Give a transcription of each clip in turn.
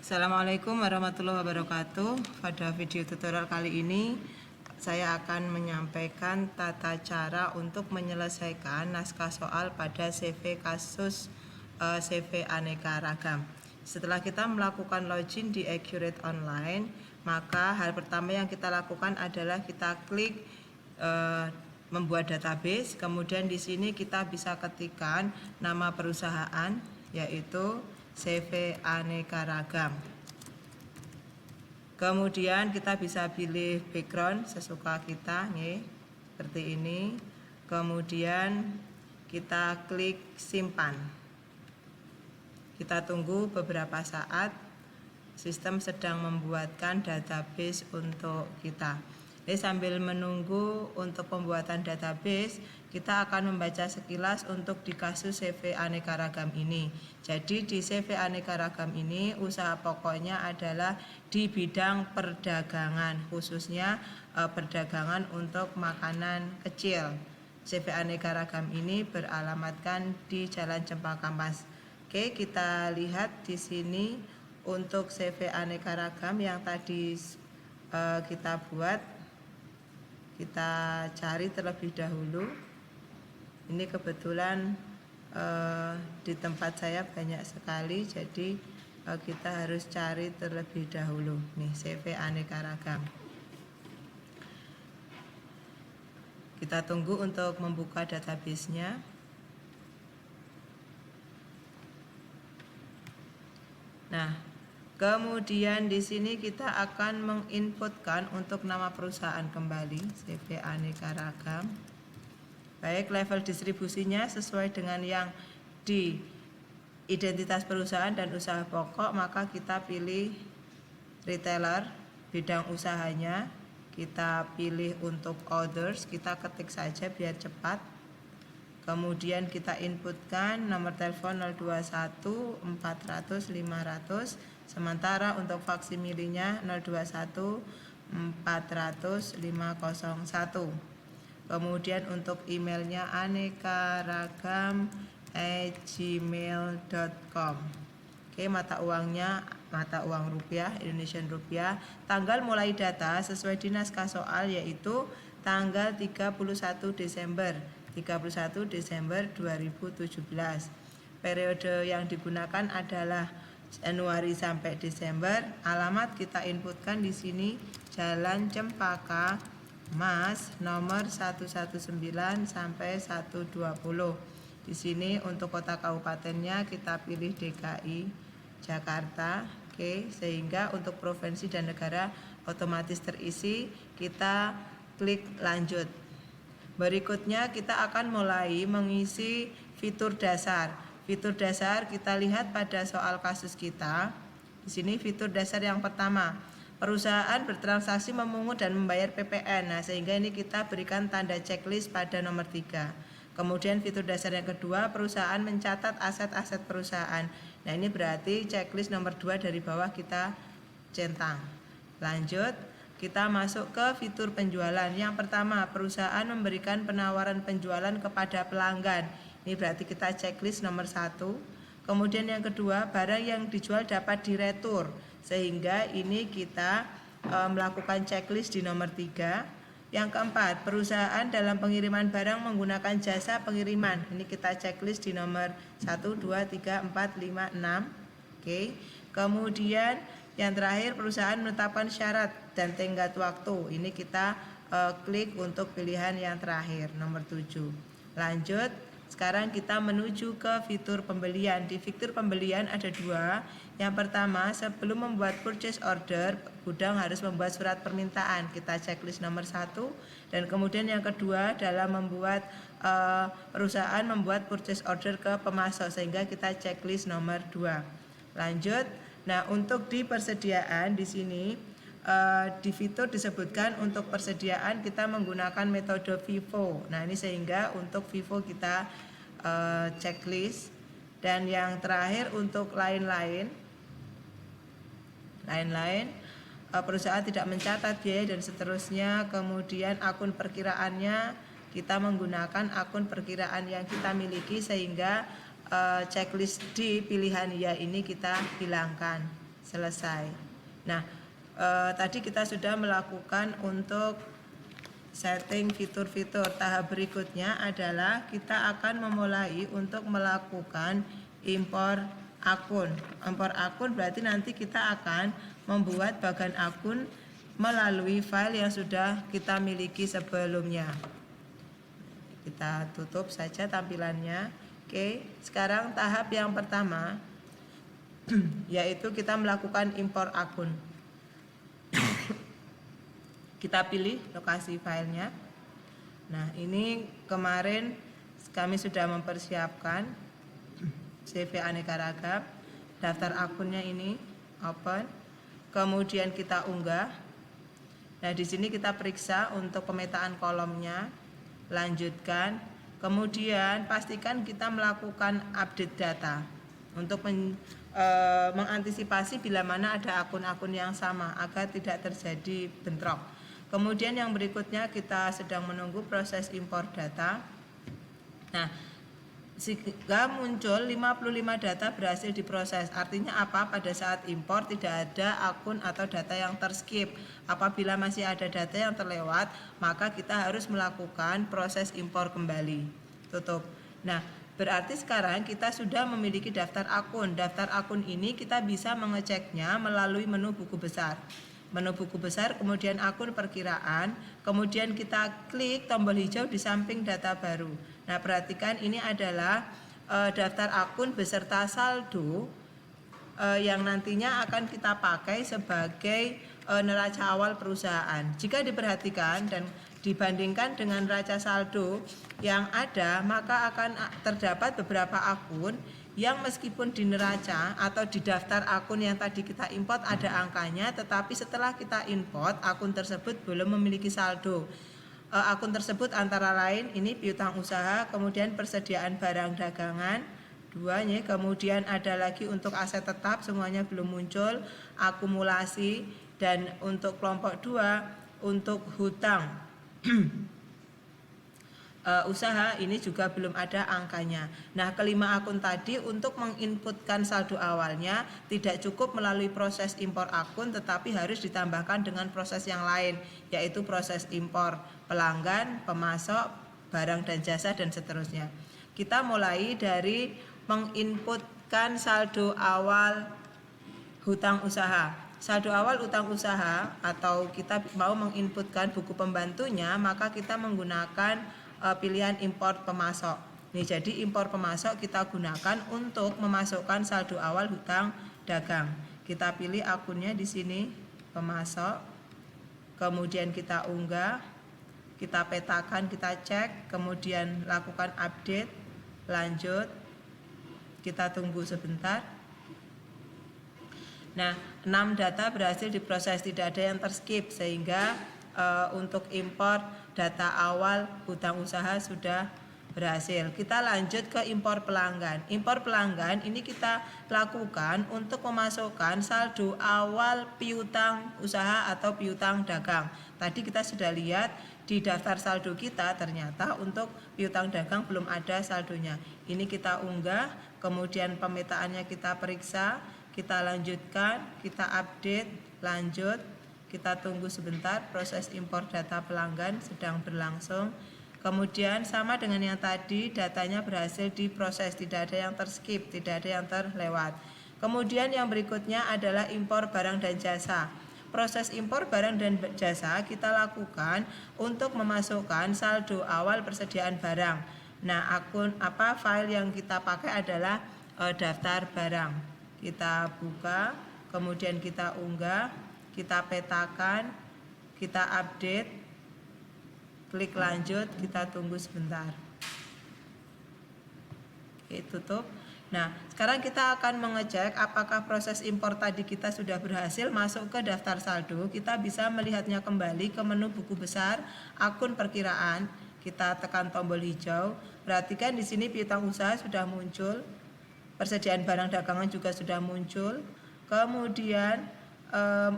Assalamualaikum warahmatullahi wabarakatuh. Pada video tutorial kali ini saya akan menyampaikan tata cara untuk menyelesaikan naskah soal pada CV kasus CV aneka ragam. Setelah kita melakukan login di Accurate Online, maka hal pertama yang kita lakukan adalah kita klik membuat database. Kemudian di sini kita bisa ketikkan nama perusahaan, yaitu CV aneka ragam. Kemudian kita bisa pilih background sesuka kita nih, seperti ini. Kemudian kita klik simpan. Kita tunggu beberapa saat. Sistem sedang membuatkan database untuk kita. Jadi sambil menunggu untuk pembuatan database, kita akan membaca sekilas untuk di kasus CV aneka ragam ini. Jadi di CV aneka ragam ini usaha pokoknya adalah di bidang perdagangan, khususnya perdagangan untuk makanan kecil. CV aneka ragam ini beralamatkan di Jalan Cempaka Mas. Oke, kita lihat di sini untuk CV aneka ragam yang tadi kita buat. Kita cari terlebih dahulu. Ini kebetulan di tempat saya banyak sekali, jadi kita harus cari terlebih dahulu. Nih, CV aneka ragam. Kita tunggu untuk membuka database-nya. Nah, kemudian di sini kita akan menginputkan untuk nama perusahaan kembali, CV aneka ragam. Baik, level distribusinya sesuai dengan yang di identitas perusahaan dan usaha pokok, maka kita pilih retailer, bidang usahanya. Kita pilih untuk others, kita ketik saja biar cepat. Kemudian kita inputkan nomor telepon 021 400 500. Sementara untuk faksimilinya 021 400 501. Kemudian untuk emailnya anekaragam@gmail.com. Oke, mata uangnya mata uang rupiah, Indonesian rupiah. Tanggal mulai data sesuai di naskah soal yaitu tanggal 31 Desember 2017. Periode yang digunakan adalah Januari sampai Desember. Alamat kita inputkan di sini Jalan Cempaka Mas nomor 119 sampai 120. Di sini untuk kota kabupatennya kita pilih DKI Jakarta. Oke, sehingga untuk provinsi dan negara otomatis terisi. Kita klik lanjut. Berikutnya kita akan mulai mengisi fitur dasar. Fitur dasar kita lihat pada soal kasus kita. Di sini fitur dasar yang pertama, perusahaan bertransaksi memungut dan membayar PPN. Nah, sehingga ini kita berikan tanda checklist pada nomor 3. Kemudian fitur dasar yang kedua, perusahaan mencatat aset-aset perusahaan. Nah, ini berarti checklist nomor 2 dari bawah kita centang. Lanjut. Kita masuk ke fitur penjualan. Yang pertama, perusahaan memberikan penawaran penjualan kepada pelanggan. Ini berarti kita checklist nomor 1. Kemudian yang kedua, barang yang dijual dapat diretur. Sehingga ini kita melakukan checklist di nomor 3. Yang keempat, perusahaan dalam pengiriman barang menggunakan jasa pengiriman. Ini kita checklist di nomor 1, 2, 3, 4, 5, 6. Oke. Kemudian yang terakhir, perusahaan menetapkan syarat dan tenggat waktu. Ini kita klik untuk pilihan yang terakhir, nomor 7. Lanjut, sekarang kita menuju ke fitur pembelian. Di fitur pembelian ada 2. Yang pertama, sebelum membuat purchase order, gudang harus membuat surat permintaan. Kita checklist nomor 1. Dan kemudian yang kedua, dalam membuat perusahaan membuat purchase order ke pemasok, sehingga kita checklist nomor 2. Lanjut. Nah, untuk di persediaan di sini di fitur disebutkan untuk persediaan kita menggunakan metode FIFO. Nah, ini sehingga untuk FIFO kita checklist. Dan yang terakhir untuk lain-lain, perusahaan tidak mencatat biaya dan seterusnya. Kemudian akun perkiraannya kita menggunakan akun perkiraan yang kita miliki, sehingga checklist di pilihan ya ini kita hilangkan. selesai. Nah, tadi kita sudah melakukan untuk setting fitur-fitur. Tahap berikutnya adalah kita akan memulai untuk melakukan impor akun. Impor akun berarti nanti kita akan membuat bagian akun melalui file yang sudah kita miliki sebelumnya. Kita tutup saja tampilannya. Oke, sekarang tahap yang pertama yaitu kita melakukan impor akun. Kita pilih lokasi filenya. Nah, ini kemarin kami sudah mempersiapkan CV aneka ragam. Daftar akunnya ini open. Kemudian kita unggah. Nah, di sini kita periksa untuk pemetaan kolomnya. Lanjutkan. Kemudian pastikan kita melakukan update data untuk mengantisipasi bila mana ada akun-akun yang sama agar tidak terjadi bentrok. Kemudian yang berikutnya kita sedang menunggu proses impor data. Nah, jika muncul 55 data berhasil diproses. Artinya apa? Pada saat impor tidak ada akun atau data yang terskip. Apabila masih ada data yang terlewat, maka kita harus melakukan proses impor kembali. Tutup. Nah, berarti sekarang kita sudah memiliki daftar akun. Daftar akun ini kita bisa mengeceknya melalui menu buku besar. Menu buku besar, kemudian akun perkiraan, kemudian kita klik tombol hijau di samping data baru. Nah, perhatikan ini adalah daftar akun beserta saldo yang nantinya akan kita pakai sebagai neraca awal perusahaan. Jika diperhatikan dan dibandingkan dengan neraca saldo yang ada, maka akan terdapat beberapa akun yang meskipun di neraca atau di daftar akun yang tadi kita import ada angkanya, tetapi setelah kita import akun tersebut belum memiliki saldo. Akun tersebut antara lain ini piutang usaha, kemudian persediaan barang dagangan, duanya, kemudian ada lagi untuk aset tetap semuanya belum muncul, akumulasi, dan untuk kelompok 2 untuk hutang usaha ini juga belum ada angkanya. Nah, kelima akun tadi untuk menginputkan saldo awalnya tidak cukup melalui proses impor akun, tetapi harus ditambahkan dengan proses yang lain, yaitu proses impor pelanggan, pemasok, barang dan jasa, dan seterusnya. Kita mulai dari menginputkan saldo awal hutang usaha. Saldo awal hutang usaha atau kita mau menginputkan buku pembantunya, maka kita menggunakan pilihan impor pemasok. Nih, jadi impor pemasok kita gunakan untuk memasukkan saldo awal hutang dagang. Kita pilih akunnya di sini pemasok. Kemudian kita unggah, kita petakan, kita cek, kemudian lakukan update, lanjut. Kita tunggu sebentar. Nah, 6 data berhasil diproses, tidak ada yang terskip sehingga untuk impor data awal hutang usaha sudah berhasil. Kita lanjut ke impor pelanggan. Impor pelanggan ini kita lakukan untuk memasukkan saldo awal piutang usaha atau piutang dagang. Tadi kita sudah lihat di daftar saldo kita ternyata untuk piutang dagang belum ada saldonya. Ini kita unggah, kemudian pemetaannya kita periksa, kita lanjutkan, kita update, lanjut. Kita tunggu sebentar, proses impor data pelanggan sedang berlangsung. Kemudian sama dengan yang tadi, datanya berhasil diproses, tidak ada yang terskip, tidak ada yang terlewat. Kemudian yang berikutnya adalah impor barang dan jasa. Proses impor barang dan jasa kita lakukan untuk memasukkan saldo awal persediaan barang. Nah, file yang kita pakai adalah daftar barang. Kita buka, kemudian kita unggah, kita petakan, kita update, klik lanjut, kita tunggu sebentar. Oke, tutup. Nah, sekarang kita akan mengecek apakah proses impor tadi kita sudah berhasil masuk ke daftar saldo. Kita bisa melihatnya kembali ke menu buku besar, akun perkiraan. Kita tekan tombol hijau. Perhatikan di sini piutang usaha sudah muncul, persediaan barang dagangan juga sudah muncul. Kemudian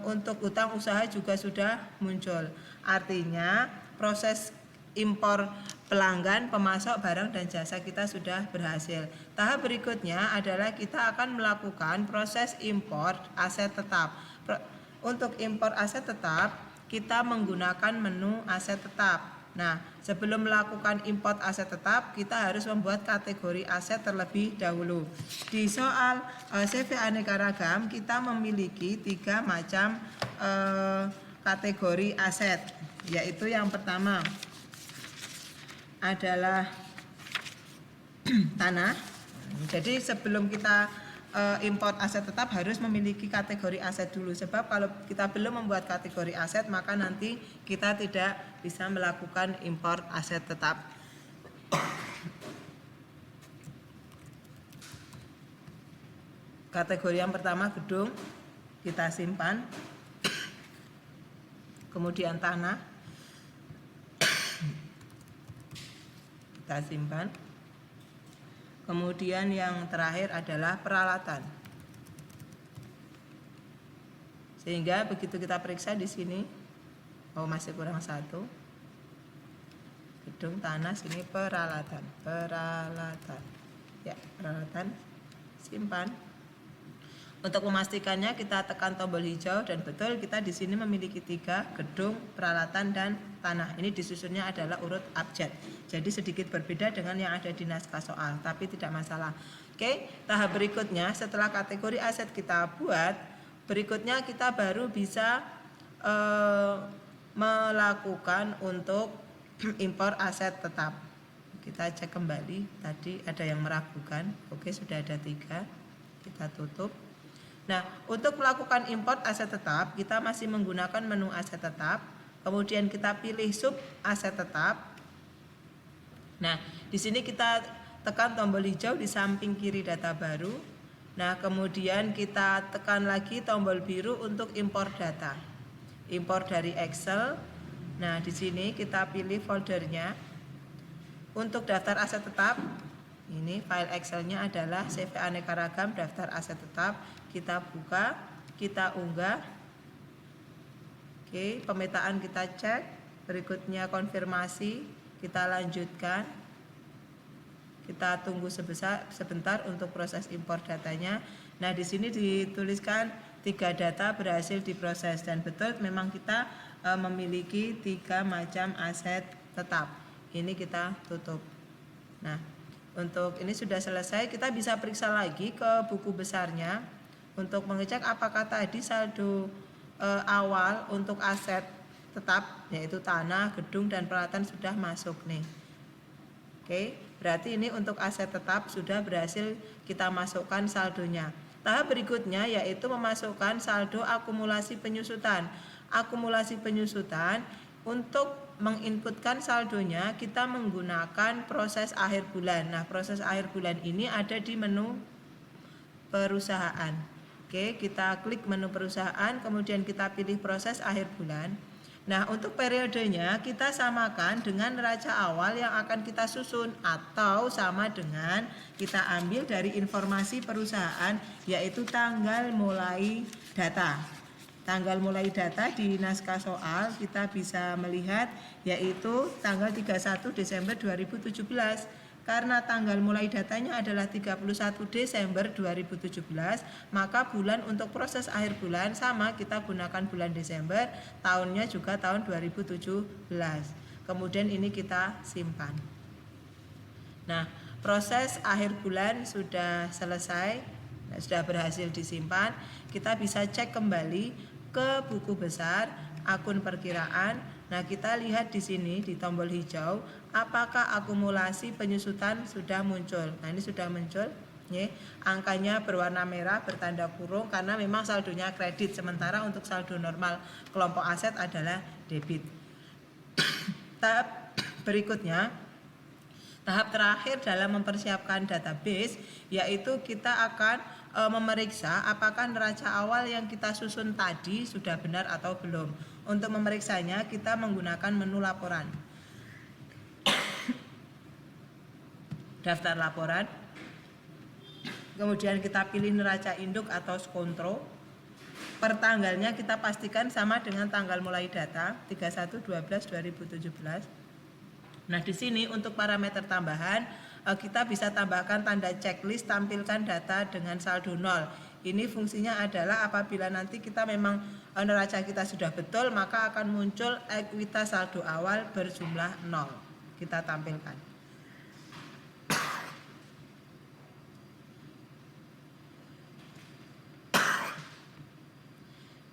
untuk hutang usaha juga sudah muncul. Artinya proses impor pelanggan, pemasok barang dan jasa kita sudah berhasil. Tahap berikutnya adalah kita akan melakukan proses impor aset tetap. Untuk impor aset tetap, kita menggunakan menu aset tetap. Nah, sebelum melakukan import aset tetap, kita harus membuat kategori aset terlebih dahulu. Di soal CV aneka ragam, kita memiliki 3 macam kategori aset, yaitu yang pertama adalah tanah. Jadi sebelum kita import aset tetap harus memiliki kategori aset dulu, sebab kalau kita belum membuat kategori aset maka nanti kita tidak bisa melakukan import aset tetap. Kategori yang pertama gedung, kita simpan. Kemudian tanah, kita simpan. Kemudian yang terakhir adalah peralatan. Sehingga begitu kita periksa di sini, oh masih kurang 1. Gedung, tanah, sini peralatan. Ya, peralatan, simpan. Untuk memastikannya kita tekan tombol hijau dan betul kita di sini memiliki 3, gedung, peralatan dan tanah. Ini disusunnya adalah urut abjad. Jadi sedikit berbeda dengan yang ada di naskah soal, tapi tidak masalah. Oke, tahap berikutnya setelah kategori aset kita buat, berikutnya kita baru bisa melakukan untuk impor aset tetap. Kita cek kembali, tadi ada yang meragukan. Oke, sudah ada 3. Kita tutup. Nah, untuk melakukan import aset tetap, kita masih menggunakan menu aset tetap. Kemudian kita pilih sub aset tetap. Nah, di sini kita tekan tombol hijau di samping kiri data baru. Nah, kemudian kita tekan lagi tombol biru untuk impor data. Impor dari Excel. Nah, di sini kita pilih foldernya. Untuk daftar aset tetap, ini file Excelnya adalah CV aneka ragam daftar aset tetap. Kita buka, kita unggah. Oke, pemetaan kita cek. Berikutnya konfirmasi, kita lanjutkan. Kita tunggu sebentar untuk proses impor datanya. Nah, di sini dituliskan 3 data berhasil diproses dan betul memang kita memiliki 3 macam aset tetap. Ini kita tutup. Nah, untuk ini sudah selesai, kita bisa periksa lagi ke buku besarnya untuk mengecek apakah tadi saldo awal untuk aset tetap yaitu tanah, gedung dan peralatan sudah masuk nih. Oke, berarti ini untuk aset tetap sudah berhasil kita masukkan saldonya. Tahap berikutnya yaitu memasukkan saldo akumulasi penyusutan. Akumulasi penyusutan untuk menginputkan saldonya kita menggunakan proses akhir bulan. Nah, proses akhir bulan ini ada di menu perusahaan. Oke, kita klik menu perusahaan, kemudian kita pilih proses akhir bulan. Nah, untuk periodenya kita samakan dengan neraca awal yang akan kita susun atau sama dengan kita ambil dari informasi perusahaan yaitu tanggal mulai data. Tanggal mulai data di naskah soal kita bisa melihat yaitu tanggal 31 Desember 2017. Karena tanggal mulai datanya adalah 31 Desember 2017, maka bulan untuk proses akhir bulan sama kita gunakan bulan Desember, tahunnya juga tahun 2017. Kemudian ini kita simpan. Nah, proses akhir bulan sudah selesai, sudah berhasil disimpan. Kita bisa cek kembali ke buku besar, akun perkiraan. Nah, kita lihat di sini di tombol hijau apakah akumulasi penyusutan sudah muncul. Nah, ini sudah muncul. Angkanya berwarna merah bertanda kurung karena memang saldonya kredit, sementara untuk saldo normal kelompok aset adalah debit. Tahap berikutnya, tahap terakhir dalam mempersiapkan database yaitu kita akan memeriksa apakah neraca awal yang kita susun tadi sudah benar atau belum. Untuk memeriksanya kita menggunakan menu laporan. Daftar laporan. Kemudian kita pilih neraca induk atau skontro. Per tanggalnya kita pastikan sama dengan tanggal mulai data 31/12/2017. Nah, di sini untuk parameter tambahan kita bisa tambahkan tanda checklist tampilkan data dengan saldo 0. Ini fungsinya adalah apabila nanti kita memang neraca kita sudah betul, maka akan muncul ekuitas saldo awal berjumlah 0. Kita tampilkan.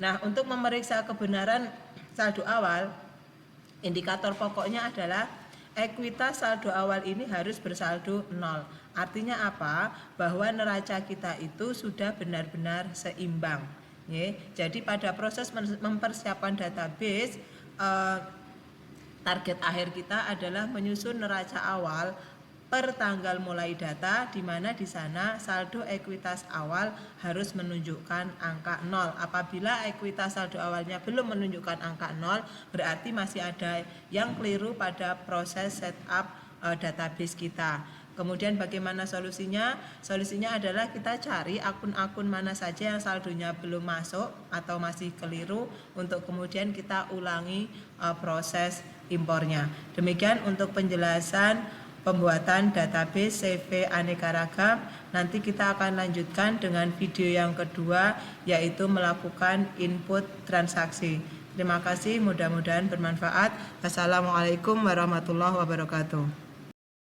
Nah, untuk memeriksa kebenaran saldo awal, indikator pokoknya adalah ekuitas saldo awal ini harus bersaldo 0. Artinya apa? Bahwa neraca kita itu sudah benar-benar seimbang. Jadi pada proses mempersiapkan database, target akhir kita adalah menyusun neraca awal per tanggal mulai data, di mana di sana saldo ekuitas awal harus menunjukkan angka 0. Apabila ekuitas saldo awalnya belum menunjukkan angka 0, berarti masih ada yang keliru pada proses setup database kita. Kemudian bagaimana solusinya? Solusinya adalah kita cari akun-akun mana saja yang saldonya belum masuk atau masih keliru, untuk kemudian kita ulangi proses impornya. Demikian untuk penjelasan pembuatan database CV aneka ragam. Nanti kita akan lanjutkan dengan video yang kedua, yaitu melakukan input transaksi. Terima kasih, mudah-mudahan bermanfaat. Wassalamualaikum warahmatullahi wabarakatuh.